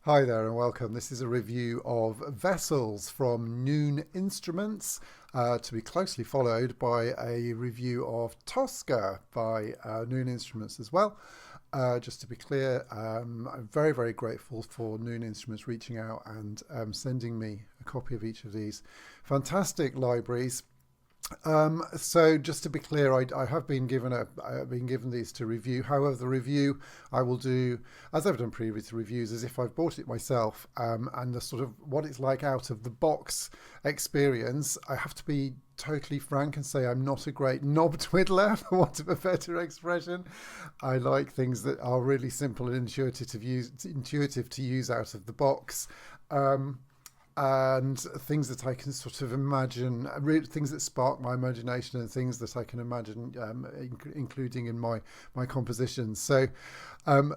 Hi there and welcome. This is a review of Vessels from Noon Instruments, to be closely followed by a review of Toska by Noon Instruments as well. Just to be clear, I'm very, very grateful for Noon Instruments reaching out and sending me a copy of each of these fantastic libraries. So just to be clear, I have been given these to review. However, the review I will do, as I've done previous reviews, as if I've bought it myself, and the sort of what it's like out of the box experience. I have to be totally frank and say I'm not a great knob twiddler, for want of a better expression. I like things that are really simple and intuitive to use out of the box. And things that I can sort of imagine, things that spark my imagination and things that I can imagine including in my compositions. So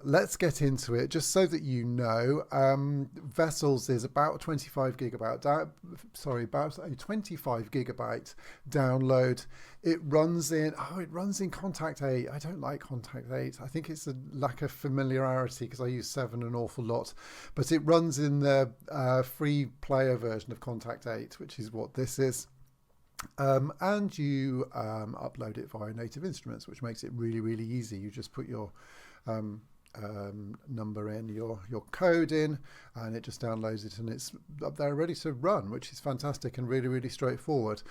let's get into it. Just so that you know, Vessels is about 25 gigabyte, about a 25 gigabyte download. It runs in Contact 8. I don't like Contact 8. I think it's a lack of familiarity because I use 7 an awful lot. But it runs in the free player version of Contact 8, which is what this is. And you upload it via Native Instruments, which makes it really, really easy. You just put your number in, your code in, and it just downloads it, and it's up there ready to run, which is fantastic and really, really straightforward.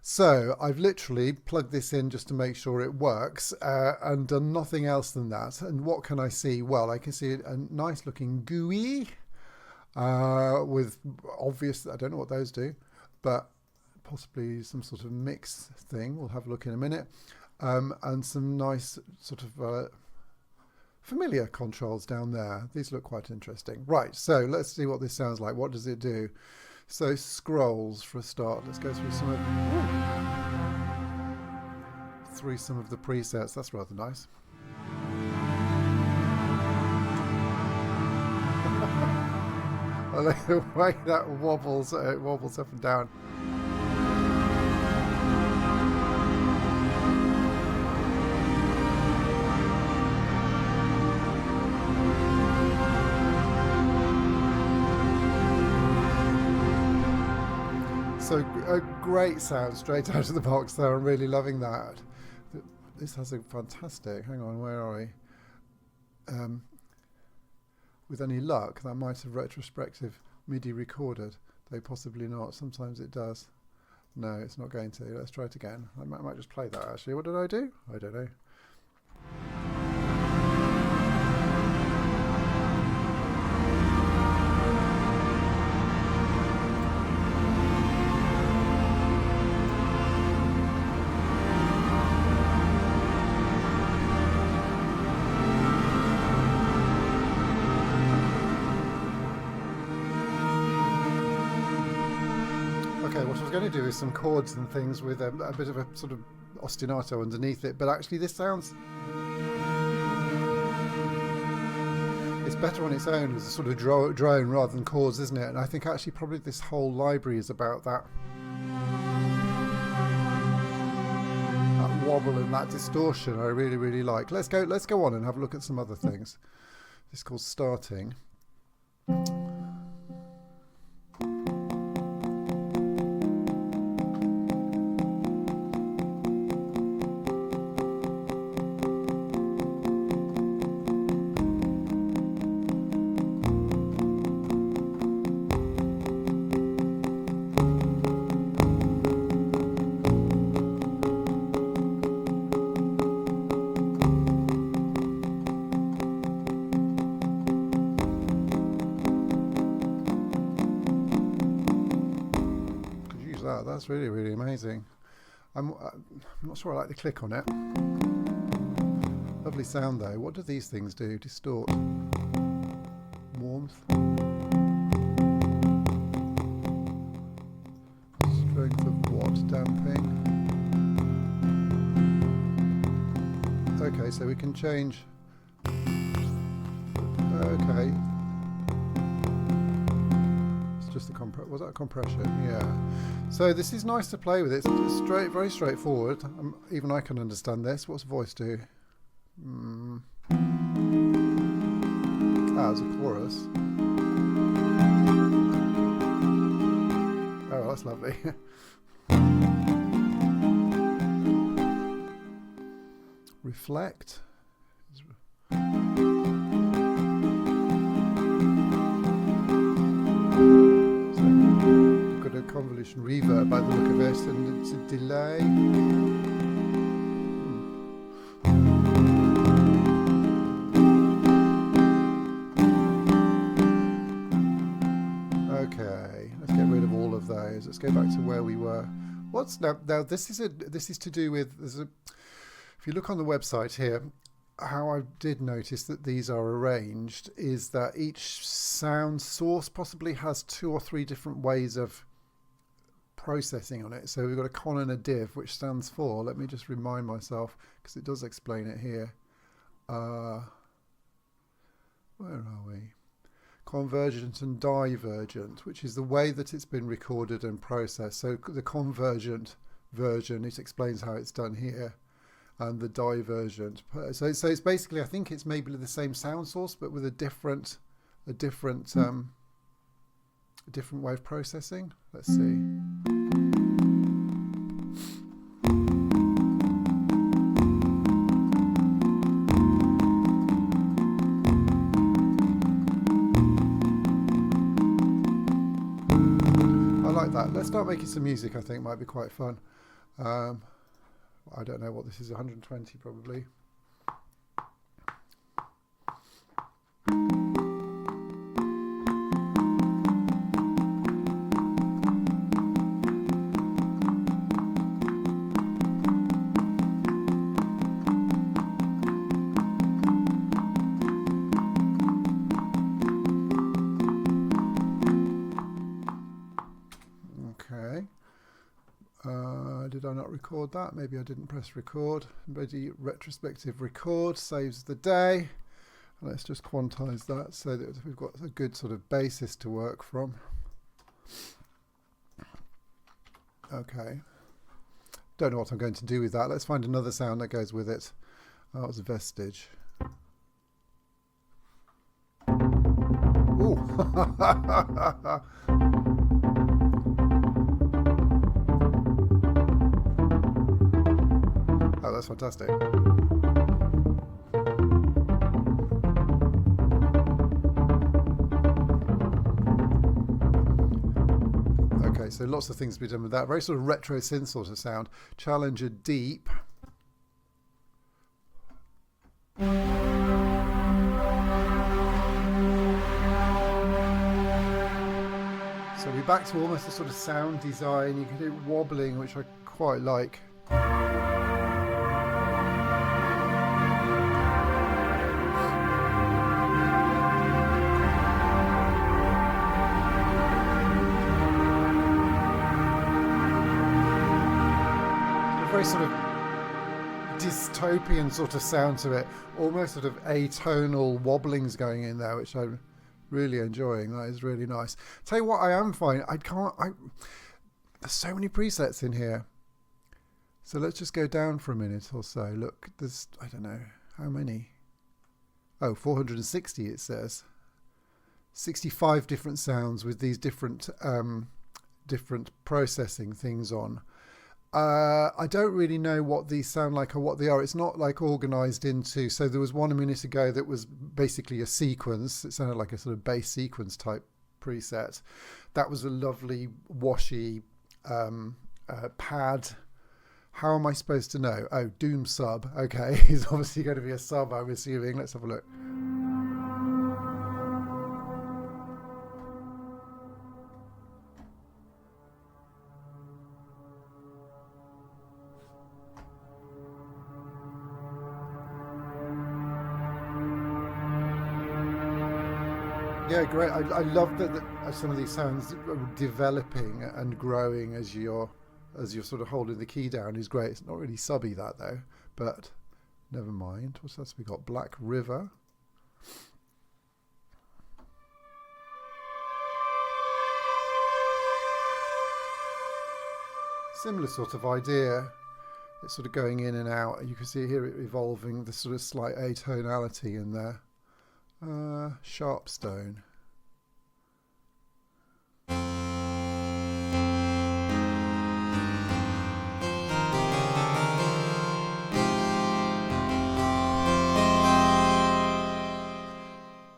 So I've literally plugged this in just to make sure it works, and done nothing else than that. And what can I see? Well, I can see a nice looking GUI with obvious, I don't know what those do, but possibly some sort of mix thing. We'll have a look in a minute. And some nice sort of familiar controls down there. These look quite interesting. Right, so let's see what this sounds like. What does it do? So scrolls for a start. Let's go through some of the presets. That's rather nice. I like the way that wobbles. It wobbles up and down. So a great sound straight out of the box there. I'm really loving that. This has a fantastic, hang on, where are we? With any luck, that might have retrospective MIDI recorded, though possibly not. Sometimes it does. No, it's not going to. Let's try it again. I might just play that actually. What did I do? I don't know. Okay, what I was going to do is some chords and things with a bit of a sort of ostinato underneath it, but actually this sounds... It's better on its own as a sort of drone rather than chords, isn't it? And I think actually probably this whole library is about that. That wobble and that distortion I really, really like. Let's go on and have a look at some other things. This is called Starting. That's really, really amazing. I'm not sure I like the click on it. Lovely sound though. What do these things do? Distort. Warmth. Strength of what? Damping. Okay, so we can change. Okay. Just the was that a compression? Yeah. So this is nice to play with. It's very straightforward. Even I can understand this. What's voice do? As a chorus. that's lovely. Reflect. Got a convolution reverb by the look of it, and it's a delay. Okay, let's get rid of all of those. Let's go back to where we were. What's now? This is to do with. If you look on the website here, how I did notice that these are arranged is that each sound source possibly has 2 or 3 different ways of processing on it. So we've got a con and a div, which stands for, let me just remind myself because it does explain it here. Where are we? Convergent and divergent, which is the way that it's been recorded and processed. So the convergent version, it explains how it's done here. And the divergent. So it's basically, I think it's maybe the same sound source, but with a different way of processing. Let's see. I like that. Let's start making some music. I think might be quite fun. I don't know what this is, 120 probably. Okay. Did I not record that? Maybe I didn't press record. Maybe retrospective record saves the day. Let's just quantize that so that we've got a good sort of basis to work from. Okay. Don't know what I'm going to do with that. Let's find another sound that goes with it. Oh, it was a vestige. Ooh. Oh, that's fantastic. Okay, so lots of things to be done with that. Very sort of retro synth sort of sound. Challenger deep. So we're back to almost a sort of sound design. You can do wobbling, which I quite like. Very sort of dystopian sort of sound to it, almost sort of atonal wobblings going in there, which I'm really enjoying. That is really nice. Tell you what, I am fine. There's so many presets in here. So let's just go down for a minute or so. Look, there's, I don't know, how many? Oh, 460 it says. 65 different sounds with these different processing things on. I don't really know what these sound like or what they are. It's not like organized into, so there was one a minute ago that was basically a sequence. It sounded like a sort of bass sequence type preset. That was a lovely washy pad. How am I supposed to know? Oh, Doom sub. Okay, he's obviously going to be a sub, I'm assuming. Let's have a look. Yeah, great. I love that some of these sounds are developing and growing as you're sort of holding the key down is great. It's not really subby that though, but never mind. What's else we got? Black River. Similar sort of idea. It's sort of going in and out. You can see here it evolving, the sort of slight atonality in there. Sharpstone.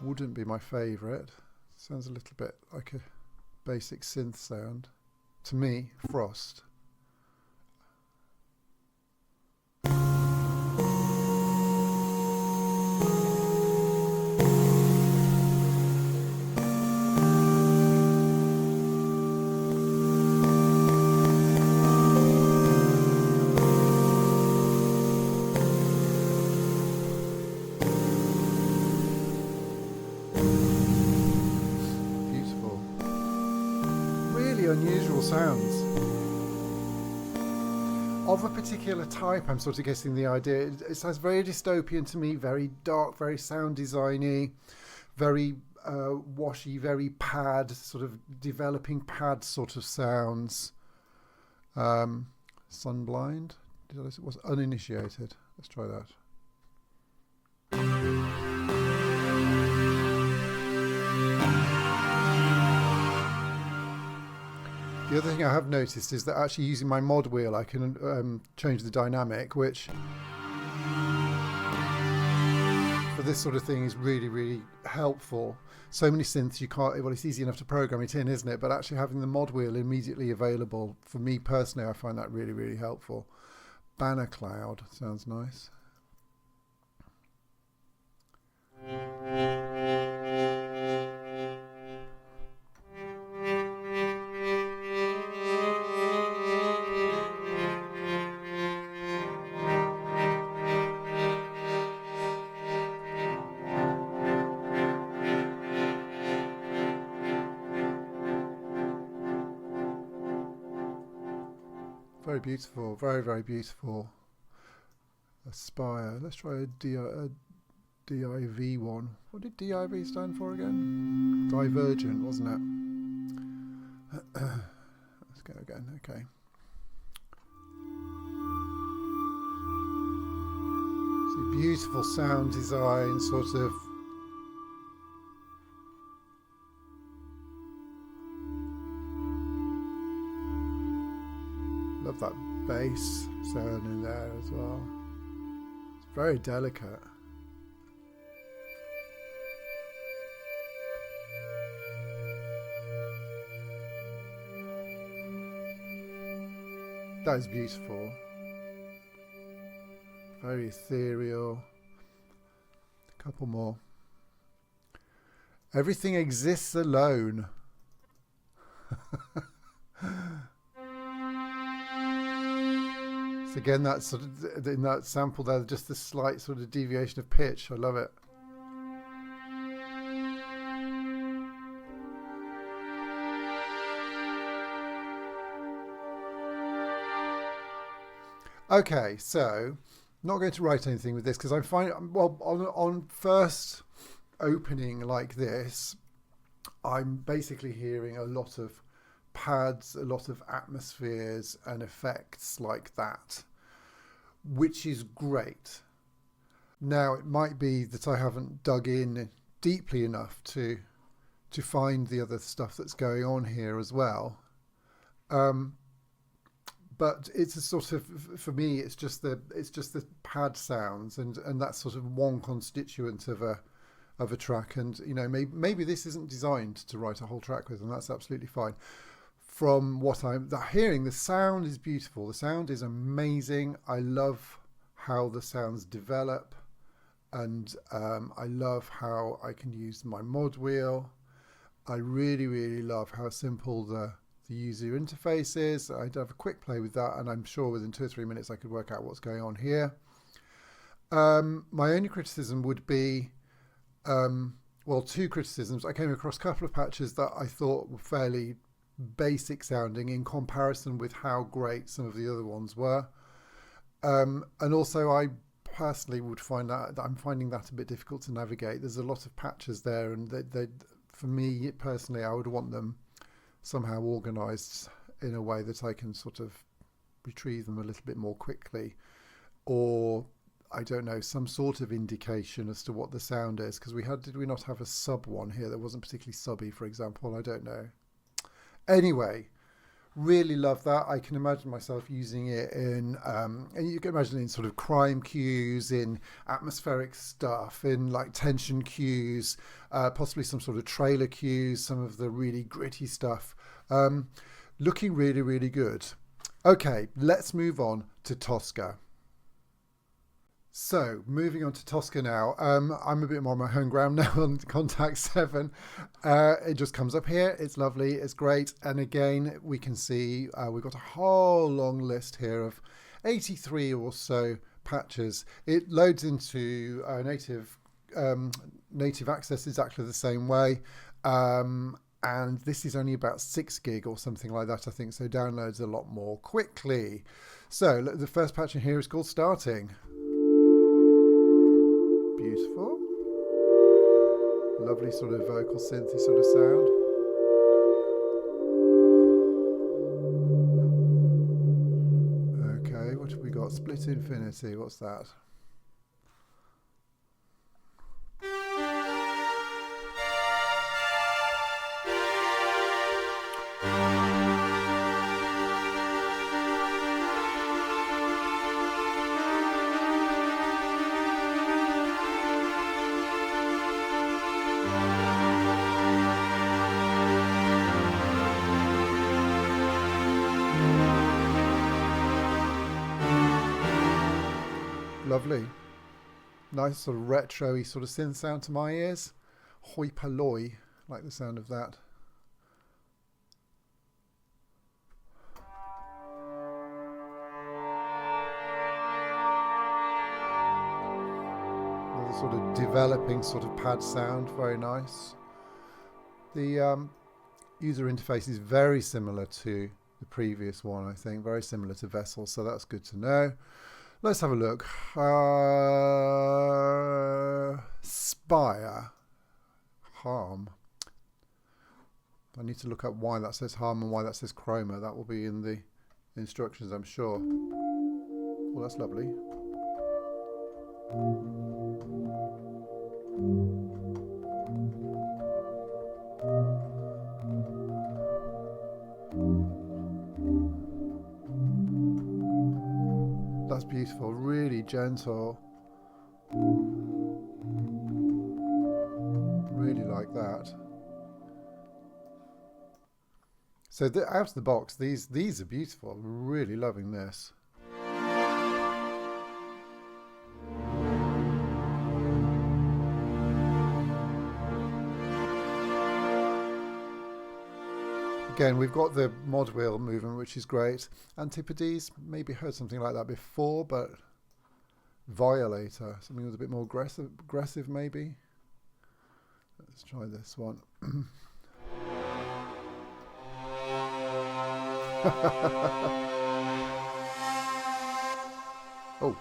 wouldn't be my favourite. Sounds a little bit like a basic synth sound. To me, Frost. Unusual sounds of a particular type. I'm sort of getting the idea. It sounds very dystopian to me, very dark, very sound designy, very washy, very pad, sort of developing pad sort of sounds. Sunblind? It was uninitiated. Let's try that. The other thing I have noticed is that actually using my mod wheel I can change the dynamic, which for this sort of thing is really, really helpful. So many synths you can't, well, it's easy enough to program it in, isn't it? But actually having the mod wheel immediately available, for me personally, I find that really, really helpful. Banner Cloud sounds nice. Very beautiful, very, very beautiful. Aspire. Let's try a DIV one. What did DIV stand for again? Divergent, wasn't it? Let's go again. Okay. See, beautiful sound design, sort of. Love that bass sound in there as well. It's very delicate. That is beautiful. Very ethereal. A couple more. Everything exists alone. So again, that sort of in that sample there, just the slight sort of deviation of pitch. I love it. Okay, so not going to write anything with this because I find, well, on first opening like this, I'm basically hearing a lot of pads, a lot of atmospheres and effects like that, which is great. Now it might be that I haven't dug in deeply enough to find the other stuff that's going on here as well. But it's a sort of, for me, it's just the pad sounds, and that's sort of one constituent of a track. And you know, maybe this isn't designed to write a whole track with, and that's absolutely fine. From what I'm hearing, the sound is beautiful. The sound is amazing. I love how the sounds develop, and I love how I can use my mod wheel. I really, really love how simple the user interface is. I'd have a quick play with that, and I'm sure within 2 or 3 minutes I could work out what's going on here. My only criticism would be, well, two criticisms. I came across a couple of patches that I thought were fairly basic sounding in comparison with how great some of the other ones were. And also I personally would find that I'm finding that a bit difficult to navigate. There's a lot of patches there, and they for me personally, I would want them somehow organized in a way that I can sort of retrieve them a little bit more quickly, or I don't know, some sort of indication as to what the sound is, because did we not have a sub one here that wasn't particularly subby, for example? I don't know. Anyway, Really love that. I can imagine myself using it in, and you can imagine in sort of crime cues, in atmospheric stuff, in like tension cues, possibly some sort of trailer cues, some of the really gritty stuff. Looking really, really good. Okay, let's move on to Toska. So, moving on to Toska now. I'm a bit more on my home ground now on Contact 7. It just comes up here. It's lovely. It's great. And again, we can see we've got a whole long list here of 83 or so patches. It loads into native access exactly the same way. And this is only about 6 gig or something like that, I think. So downloads a lot more quickly. So the first patch in here is called Starting. Beautiful. Lovely sort of vocal synthy sort of sound. Okay, what have we got? Split Infinity, what's that? Lovely. Nice sort of retro-y sort of synth sound to my ears. Hoi polloi, like the sound of that. Another sort of developing sort of pad sound, very nice. The user interface is very similar to the previous one, I think, very similar to Vessel, so that's good to know. Let's have a look. Spire. Harm. I need to look up why that says harm and why that says chroma. That will be in the instructions, I'm sure. Well, that's lovely. That's beautiful, really gentle. Really like that. So out of the box, these are beautiful. I'm really loving this. Again, we've got the mod wheel movement, which is great. Antipodes, maybe heard something like that before, but Violator, something that's a bit more aggressive maybe. Let's try this one. Oh.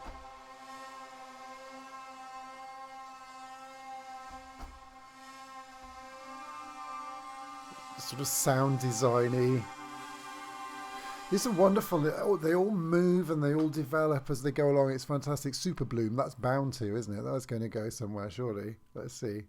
Sort of sound designy. These are wonderful. They all move and they all develop as they go along. It's fantastic. Super Bloom, that's bound to, isn't it? That's going to go somewhere, surely. Let's see.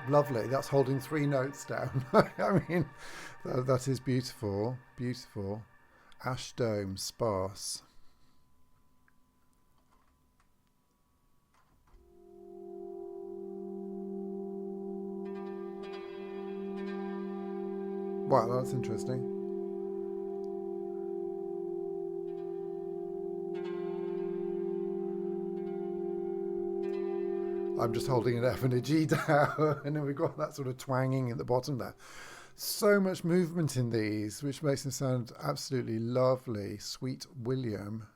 Lovely. That's holding 3 notes down. I mean, that is beautiful. Beautiful. Ash Dome, sparse. Wow, that's interesting. I'm just holding an F and a G down, and then we've got that sort of twanging at the bottom there. So much movement in these, which makes them sound absolutely lovely. Sweet William.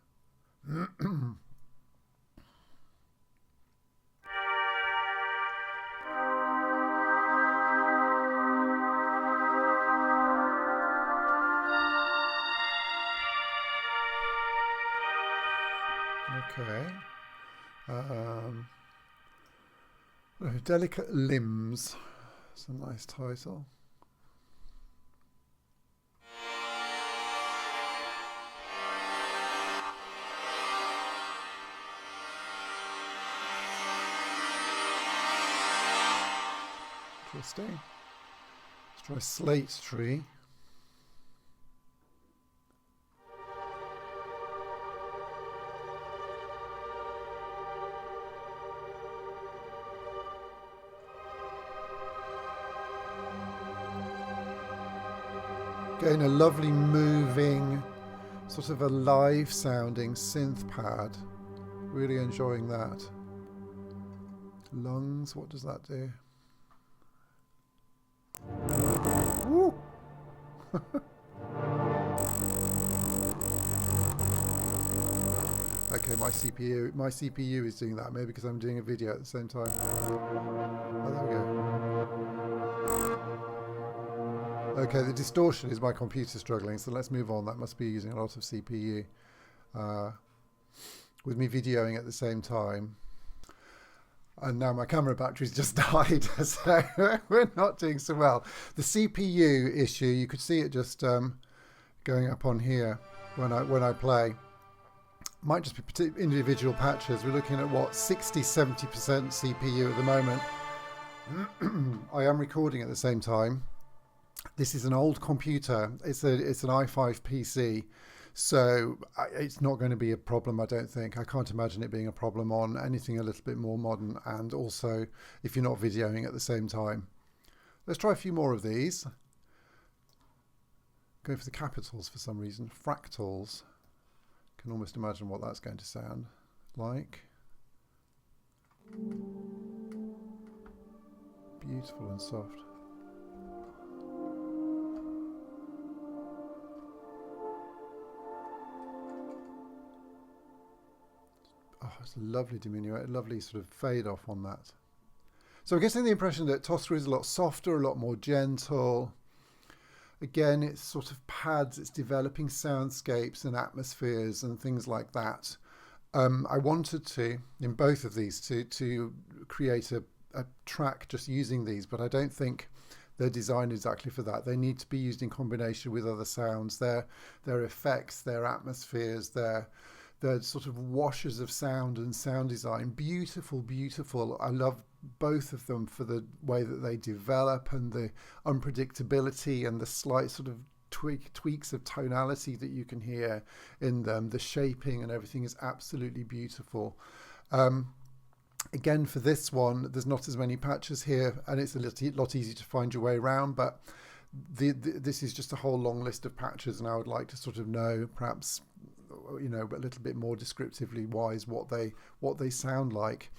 Okay. Delicate Limbs. It's a nice title. Interesting. Let's try Slate Tree. Getting a lovely moving, sort of a live sounding synth pad. Really enjoying that. Lungs, what does that do? Woo! Okay, my CPU is doing that, maybe because I'm doing a video at the same time. Oh, there we go. Okay, the distortion is my computer struggling, so let's move on. That must be using a lot of CPU. With me videoing at the same time. And now my camera battery's just died, so we're not doing so well. The CPU issue, you could see it just going up on here when I play. Might just be individual patches. We're looking at what, 60-70% CPU at the moment. I am recording at the same time. This is an old computer. It's an i5 PC, so it's not going to be a problem, I don't think. I can't imagine it being a problem on anything a little bit more modern, and also if you're not videoing at the same time. Let's try a few more of these. Go for the capitals for some reason. Fractals. Can almost imagine what that's going to sound like. Beautiful and soft. Oh, it's a lovely diminuendo, lovely sort of fade off on that. So I'm getting the impression that Toska is a lot softer, a lot more gentle. Again, it's sort of pads, it's developing soundscapes and atmospheres and things like that. I wanted to, in both of these, to create a track just using these, but I don't think they're designed exactly for that. They need to be used in combination with other sounds, their effects, their atmospheres, their sort of washes of sound and sound design. Beautiful, beautiful. I love both of them for the way that they develop and the unpredictability and the slight sort of tweaks of tonality that you can hear in them. The shaping and everything is absolutely beautiful. Again, for this one, there's not as many patches here, and it's a lot easier to find your way around, but this is just a whole long list of patches, and I would like to sort of know, perhaps, you know, a little bit more descriptively wise what they sound like.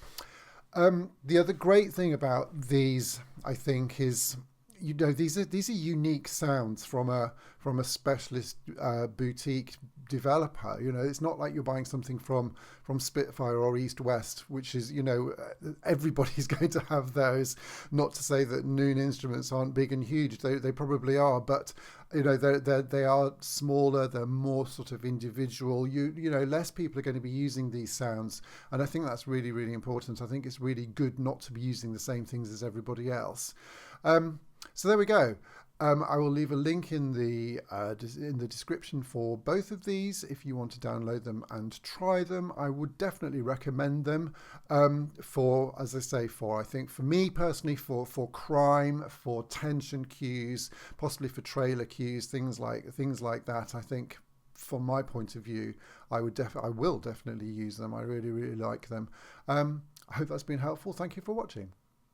The other great thing about these, I think, is, you know, these are unique sounds from a specialist boutique developer. You know, it's not like you're buying something from Spitfire or East West, which is, you know, everybody's going to have those. Not to say that Noon Instruments aren't big and huge, they probably are, but you know, they are smaller, they're more sort of individual. You know, less people are going to be using these sounds, and I think that's really, really important. I think it's really good not to be using the same things as everybody else. So there we go. I will leave a link in the description for both of these if you want to download them and try them. I would definitely recommend them for, as I say, I think for me personally, for crime, for tension cues, possibly for trailer cues, things like that. I think from my point of view, I will definitely use them. I really, really like them. I hope that's been helpful. Thank you for watching.